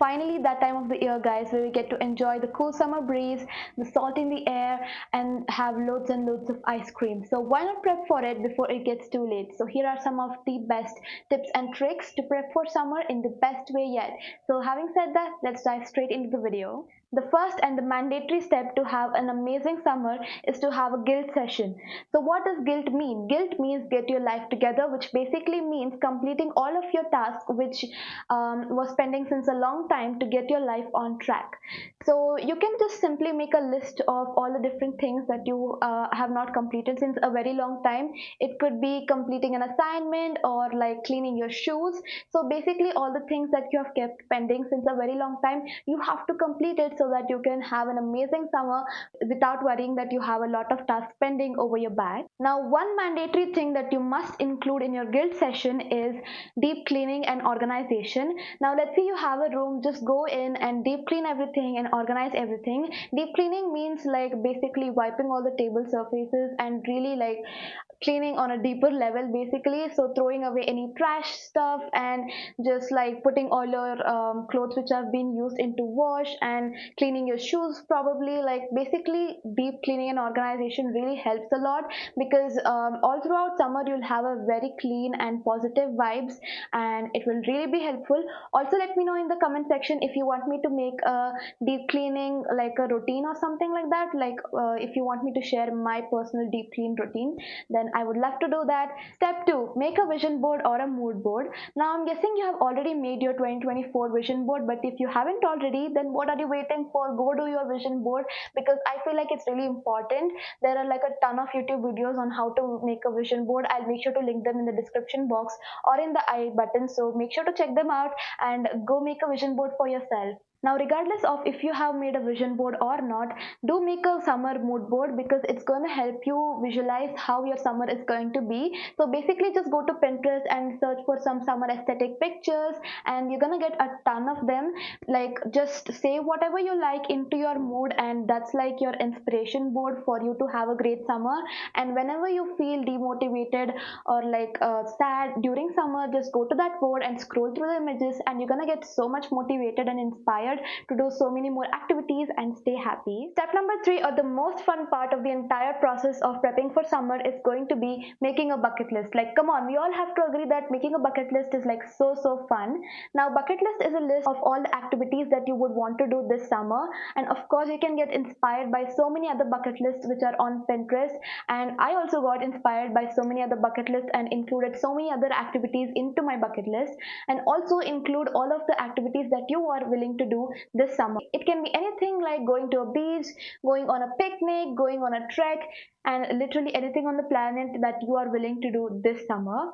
finally that time of the year, guys, where we get to enjoy the cool summer breeze, the salt in the air, and have loads and loads of ice cream. So why not prep for it before it gets too late? So here are some of the best tips and tricks to prep for summer in the best way yet. So having said that, let's dive straight into the video. The first and the mandatory step to have an amazing summer is to have a guilt session. So what does guilt mean? Guilt means get your life together, which basically means completing all of your tasks which was pending since a long time to get your life on track. So you can just simply make a list of all the different things that you have not completed since a very long time. It could be completing an assignment or like cleaning your shoes. So basically all the things that you have kept pending since a very long time, you have to complete it so that you can have an amazing summer without worrying that you have a lot of tasks pending over your back. Now, one mandatory thing that you must include in your guild session is deep cleaning and organization. Now, let's say you have a room, just go in and deep clean everything and organize everything. Deep cleaning means like basically wiping all the table surfaces and really like cleaning on a deeper level basically. So throwing away any trash stuff and just like putting all your clothes which have been used into wash and cleaning your shoes probably. Like basically deep cleaning and organization really helps a lot because all throughout summer you'll have a very clean and positive vibes and it will really be helpful. Also let me know in the comment section if you want me to make a deep cleaning like a routine or something like that. Like if you want me to share my personal deep clean routine, then I would love to do that. Step 2, make a vision board or a mood board. Now I'm guessing you have already made your 2024 vision board, but if you haven't already, then what are you waiting for? Go do your vision board because I feel like it's really important. There are like a ton of YouTube videos on how to make a vision board. I'll make sure to link them in the description box or in the I button, so make sure to check them out and go make a vision board for yourself. Now, regardless of if you have made a vision board or not, do make a summer mood board because it's going to help you visualize how your summer is going to be. So basically just go to Pinterest and search for some summer aesthetic pictures and you're going to get a ton of them. Like just save whatever you like into your mood and that's like your inspiration board for you to have a great summer. And whenever you feel demotivated or like sad during summer, just go to that board and scroll through the images and you're going to get so much motivated and inspired to do so many more activities and stay happy. Step number 3, or the most fun part of the entire process of prepping for summer, is going to be making a bucket list. Like come on, we all have to agree that making a bucket list is like so fun. Now bucket list is a list of all the activities that you would want to do this summer, and of course you can get inspired by so many other bucket lists which are on Pinterest, and I also got inspired by so many other bucket lists and included so many other activities into my bucket list, and also include all of the activities that you are willing to do this summer. It can be anything like going to a beach, going on a picnic, going on a trek, and literally anything on the planet that you are willing to do this summer.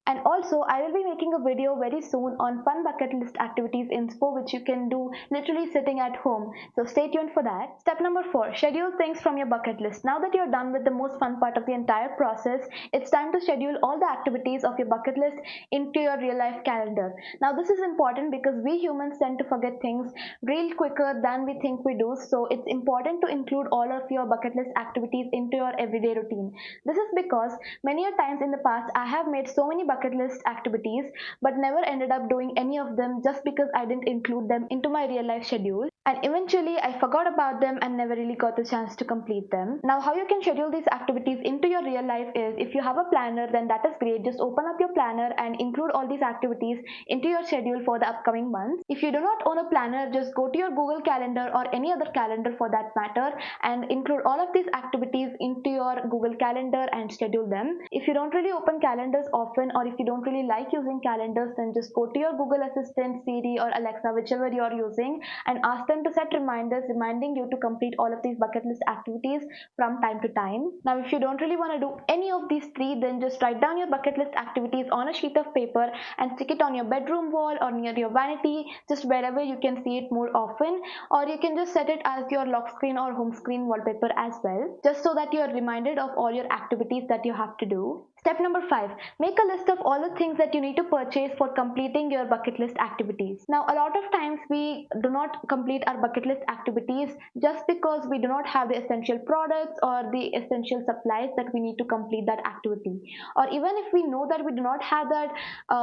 And also I will be making a video very soon on fun bucket list activities inspo which you can do literally sitting at home, so stay tuned for that. Step number 4, schedule things from your bucket list. Now that you're done with the most fun part of the entire process, it's time to schedule all the activities of your bucket list into your real life calendar. Now this is important because we humans tend to forget things real quicker than we think we do, so it's important to include all of your bucket list activities into your everyday routine. This is because many a times in the past I have made so many bucket list activities but never ended up doing any of them just because I didn't include them into my real life schedule, and eventually I forgot about them and never really got the chance to complete them. Now how you can schedule these activities into your real life is, if you have a planner, then that is great. Just open up your planner and include all these activities into your schedule for the upcoming months. If you do not own a planner, just go to your Google Calendar or any other calendar for that matter and include all of these activities into your Google Calendar and schedule them. If you don't really open calendars often, or if you don't really like using calendars, then just go to your Google Assistant, Siri or Alexa, whichever you are using, and ask them to set reminders reminding you to complete all of these bucket list activities from time to time. Now if you don't really want to do any of these 3, then just write down your bucket list activities on a sheet of paper and stick it on your bedroom wall or near your vanity, just wherever you can see it more often, or you can just set it as your lock screen or home screen wallpaper as well, just so that you are reminded of all your activities that you have to do. Step number 5, make a list of all the things that you need to purchase for completing your bucket list activities. Now, a lot of times we do not complete our bucket list activities just because we do not have the essential products or the essential supplies that we need to complete that activity. Or even if we know that we do not have that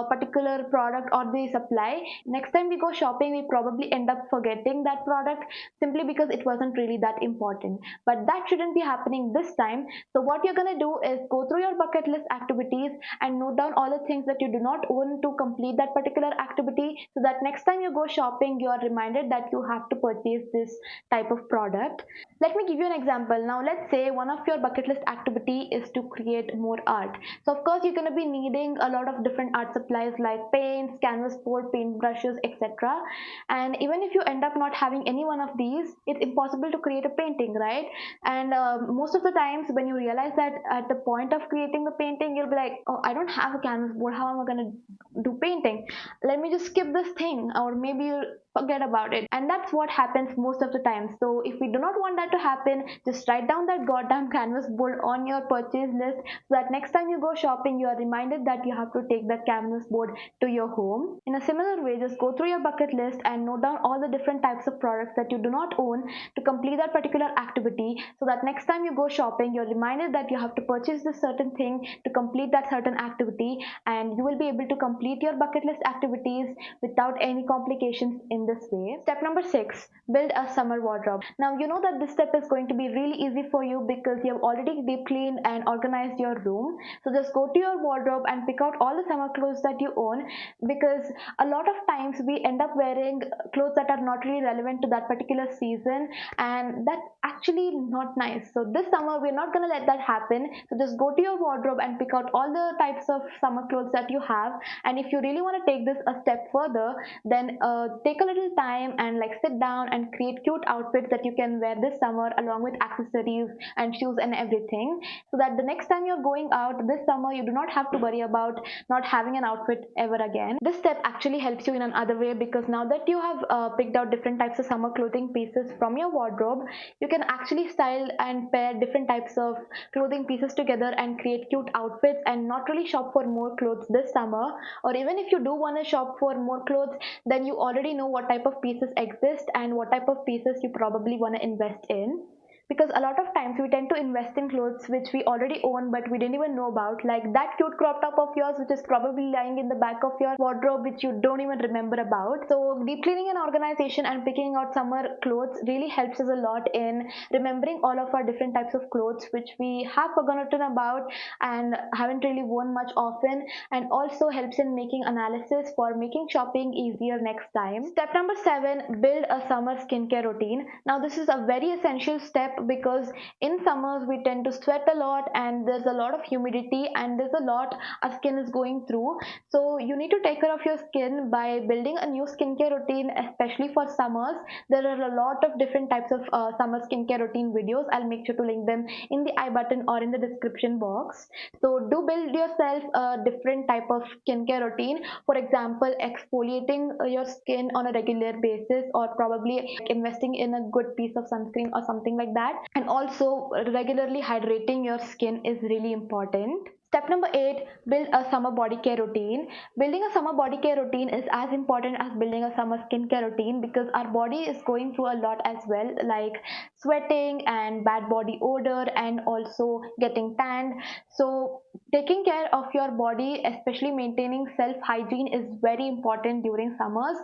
particular product or the supply, next time we go shopping, we probably end up forgetting that product simply because it wasn't really that important. But that shouldn't be happening this time. So what you're going to do is go through your bucket list activities and note down all the things that you do not own to complete that particular activity, so that next time you go shopping, you are reminded that you have to purchase this type of product. Let me give you an example. Now let's say one of your bucket list activity is to create more art. So of course you're going to be needing a lot of different art supplies like paints, canvas board, paint brushes, etc. And even if you end up not having any one of these, it's impossible to create a painting, right? And most of the times when you realize that at the point of creating the painting, you'll be like, oh, I don't have a canvas board, how am I going to do painting? Let me just skip this thing, or maybe you'll forget about it. And that's what happens most of the time. So if we do not want that to happen, just write down that goddamn canvas board on your purchase list, so that next time you go shopping, you are reminded that you have to take that canvas board to your home. In a similar way, just go through your bucket list and note down all the different types of products that you do not own to complete that particular activity, so that next time you go shopping, you're reminded that you have to purchase this certain thing to complete that certain activity, and you will be able to complete your bucket list activities without any complications in this way. Step number 6, build a summer wardrobe. Now you know that this step is going to be really easy for you because you have already deep cleaned and organized your room. So just go to your wardrobe and pick out all the summer clothes that you own, because a lot of times we end up wearing clothes that are not really relevant to that particular season, and that's actually not nice. So this summer we're not going to let that happen. So just go to your wardrobe and pick out all the types of summer clothes that you have. And if you really want to take this a step further, then take a little time and like sit down and create cute outfits that you can wear this summer, along with accessories and shoes and everything, so that the next time you're going out this summer, you do not have to worry about not having an outfit ever again. This step actually helps you in another way, because now that you have picked out different types of summer clothing pieces from your wardrobe, you can actually style and pair different types of clothing pieces together and create cute outfits, and not really shop for more clothes this summer. Or even if you do want to shop for more clothes, then you already know what type of pieces exist and what type of pieces you probably want to invest in. Because a lot of times we tend to invest in clothes which we already own but we didn't even know about, like that cute crop top of yours which is probably lying in the back of your wardrobe which you don't even remember about. So deep cleaning and organization and picking out summer clothes really helps us a lot in remembering all of our different types of clothes which we have forgotten about and haven't really worn much often, and also helps in making analysis for making shopping easier next time. Step number 7, build a summer skincare routine. Now this is a very essential step, because in summers we tend to sweat a lot and there's a lot of humidity and there's a lot our skin is going through. So you need to take care of your skin by building a new skincare routine, especially for summers. There are a lot of different types of summer skincare routine videos. I'll make sure to link them in the I button or in the description box. So do build yourself a different type of skincare routine. For example, exfoliating your skin on a regular basis, or probably investing in a good piece of sunscreen or something like that. And also regularly hydrating your skin is really important. Step number 8, build a summer body care routine. Building a summer body care routine is as important as building a summer skincare routine, because our body is going through a lot as well, like sweating and bad body odor and also getting tanned. So taking care of your body, especially maintaining self hygiene, is very important during summers.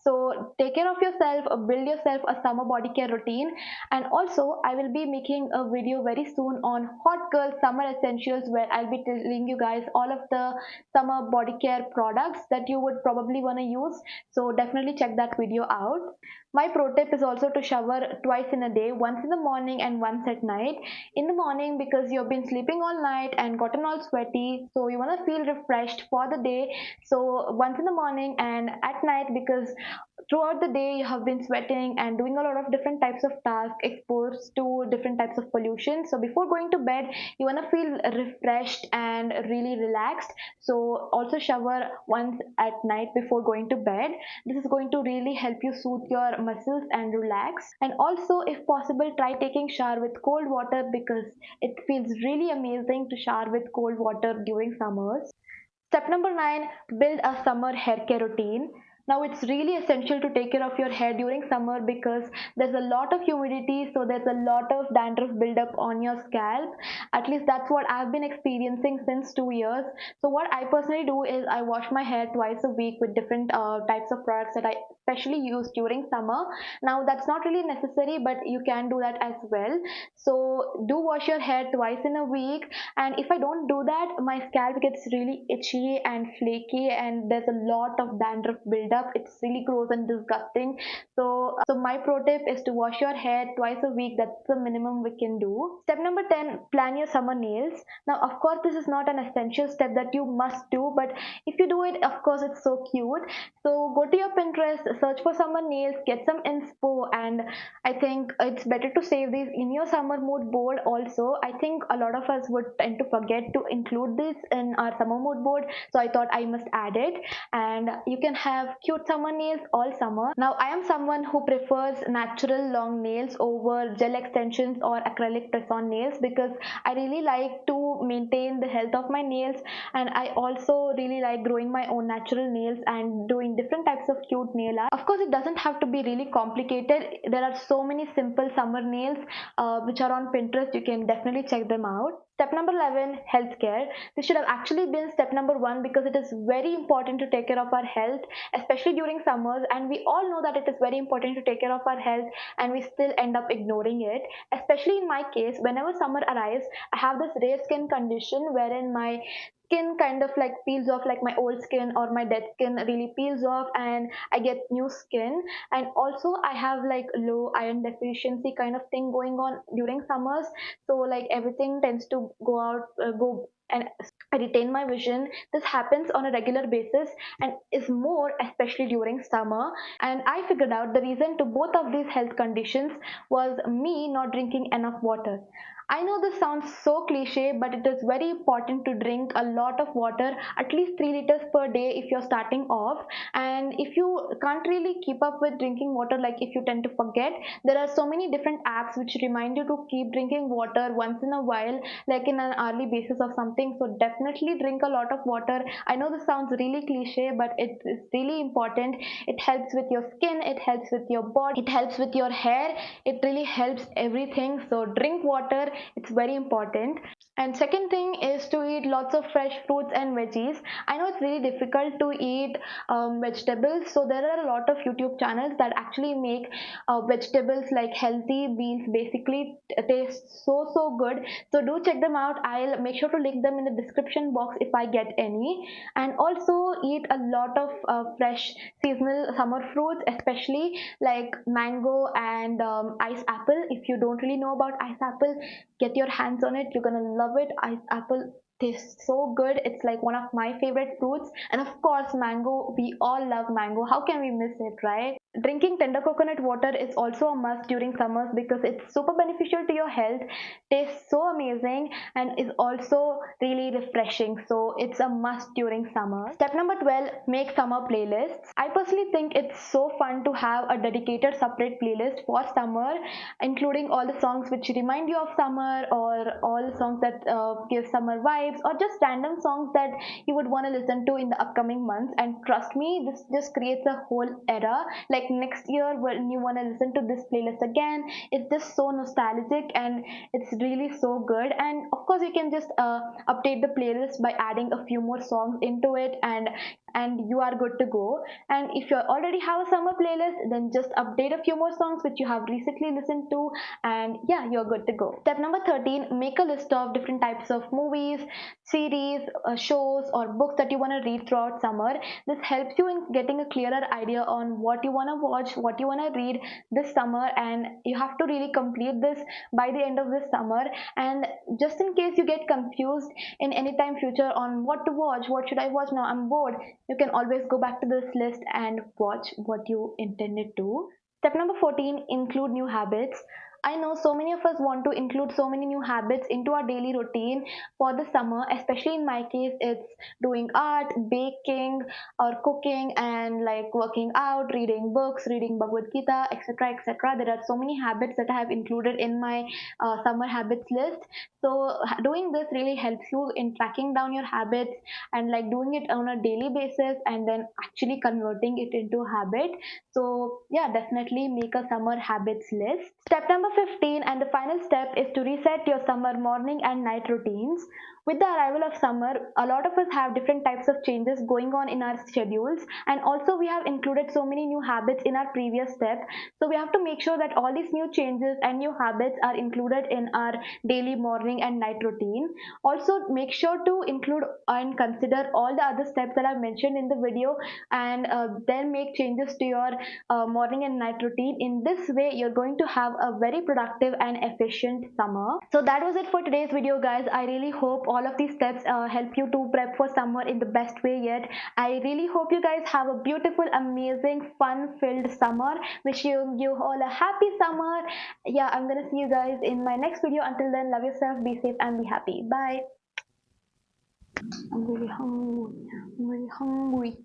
So take care of yourself, build yourself a summer body care routine. And also I will be making a video very soon on hot girl summer essentials, where I'll be telling you guys all of the summer body care products that you would probably want to use. So definitely check that video out. My pro tip is also to shower twice in a day, once in the morning and once at night. In the morning, because you've been sleeping all night and gotten all sweaty, so you want to feel refreshed for the day. So once in the morning, and at night, because throughout the day you have been sweating and doing a lot of different types of tasks, exposed to different types of pollution. So before going to bed, you want to feel refreshed and really relaxed. So also shower once at night before going to bed. This is going to really help you soothe your muscles and relax. And also, if possible, try taking shower with cold water, because it feels really amazing to shower with cold water during summers. Step number 9, build a summer hair care routine. Now, it's really essential to take care of your hair during summer because there's a lot of humidity, so there's a lot of dandruff buildup on your scalp. At least that's what I've been experiencing since 2 years. So, what I personally do is I wash my hair twice a week with different types of products that I especially use during summer. Now, that's not really necessary, but you can do that as well. So, do wash your hair twice in a week, and if I don't do that, my scalp gets really itchy and flaky, and there's a lot of dandruff buildup. It's really gross and disgusting. So my pro tip is to wash your hair twice a week. That's the minimum we can do. Step number 10, plan your summer nails. Now, of course, this is not an essential step that you must do, but if you do it, of course, it's so cute. So go to your Pinterest, search for summer nails, get some inspo, and I think it's better to save these in your summer mood board also. I think a lot of us would tend to forget to include this in our summer mood board, so I thought I must add it. And you can have cute summer nails all summer. Now, I am someone who prefers natural long nails over gel extensions or acrylic press-on nails because I really like to maintain the health of my nails, and I also really like growing my own natural nails and doing different types of cute nail art. Of course, it doesn't have to be really complicated. There are so many simple summer nails which are on Pinterest. You can definitely check them out. Step number 11, healthcare. This should have actually been step number 1 because it is very important to take care of our health, especially during summers. And we all know that it is very important to take care of our health, and we still end up ignoring it. Especially in my case, whenever summer arrives, I have this rare skin condition wherein my skin kind of like peels off, like my old skin or my dead skin really peels off, and I get new skin. And also I have like low iron deficiency kind of thing going on during summers, so like everything tends to go out, go, and I retain my vision. This happens on a regular basis and is more especially during summer. And I figured out the reason to both of these health conditions was me not drinking enough water. I know this sounds so cliche, but it is very important to drink a lot of water, at least 3 liters per day if you're starting off. And if you can't really keep up with drinking water, like if you tend to forget, there are so many different apps which remind you to keep drinking water once in a while, like in an hourly basis or something. So definitely drink a lot of water. I know this sounds really cliche, but it is really important. It helps with your skin, it helps with your body, it helps with your hair, it really helps everything. So drink water, it's very important. And second thing is to eat lots of fresh fruits and veggies. I know it's really difficult to eat vegetables, so there are a lot of YouTube channels that actually make vegetables like healthy meals, basically taste so good. So do check them out. I'll make sure to link them in the description box if I get any. And also eat a lot of fresh seasonal summer fruits, especially like mango and ice apple. If you don't really know about ice apple, get your hands on it. You're gonna love it. Ice apple tastes so good. It's like one of my favorite fruits. And of course, mango. We all love mango. How can we miss it, right? Drinking tender coconut water is also a must during summers because it's super beneficial to your health, tastes so amazing, and is also really refreshing. So it's a must during summer. Step number 12, make summer playlists. I personally think it's so fun to have a dedicated separate playlist for summer, including all the songs which remind you of summer, or all the songs that give summer vibes, or just random songs that you would want to listen to in the upcoming months. And trust me, this just creates a whole era. Like next year when you want to listen to this playlist again, it's just so nostalgic and it's really so good. And of course, you can just update the playlist by adding a few more songs into it, and you are good to go. And if you already have a summer playlist, then just update a few more songs which you have recently listened to, and yeah, you're good to go. Step number 13, make a list of different types of movies, series, shows, or books that you want to read throughout summer. This helps you in getting a clearer idea on what you want want to watch, what you want to read this summer, and you have to really complete this by the end of this summer. And just in case you get confused in any time future on what to watch, what should I watch now, I'm bored, you can always go back to this list and watch what you intended to. Step number 14, include new habits. I know so many of us want to include so many new habits into our daily routine for the summer, especially in my case, it's doing art, baking, or cooking, and like working out, reading books, reading Bhagavad Gita, etc. etc. There are so many habits that I have included in my summer habits list. So, doing this really helps you in tracking down your habits and like doing it on a daily basis and then actually converting it into a habit. So, yeah, definitely make a summer habits list. Step number 15 and the final step is to reset your summer morning and night routines. With the arrival of summer, a lot of us have different types of changes going on in our schedules, and also we have included so many new habits in our previous step. So we have to make sure that all these new changes and new habits are included in our daily morning and night routine. Also, make sure to include and consider all the other steps that I've mentioned in the video, and then make changes to your morning and night routine. In this way, you're going to have a very productive and efficient summer. So that was it for today's video, guys. I really hope all of these steps help you to prep for summer in the best way yet. I really hope you guys have a beautiful, amazing, fun-filled summer. Wishing you all a happy summer. Yeah, I'm gonna see you guys in my next video. Until then, love yourself, be safe, and be happy. Bye. I'm really hungry. I'm really hungry.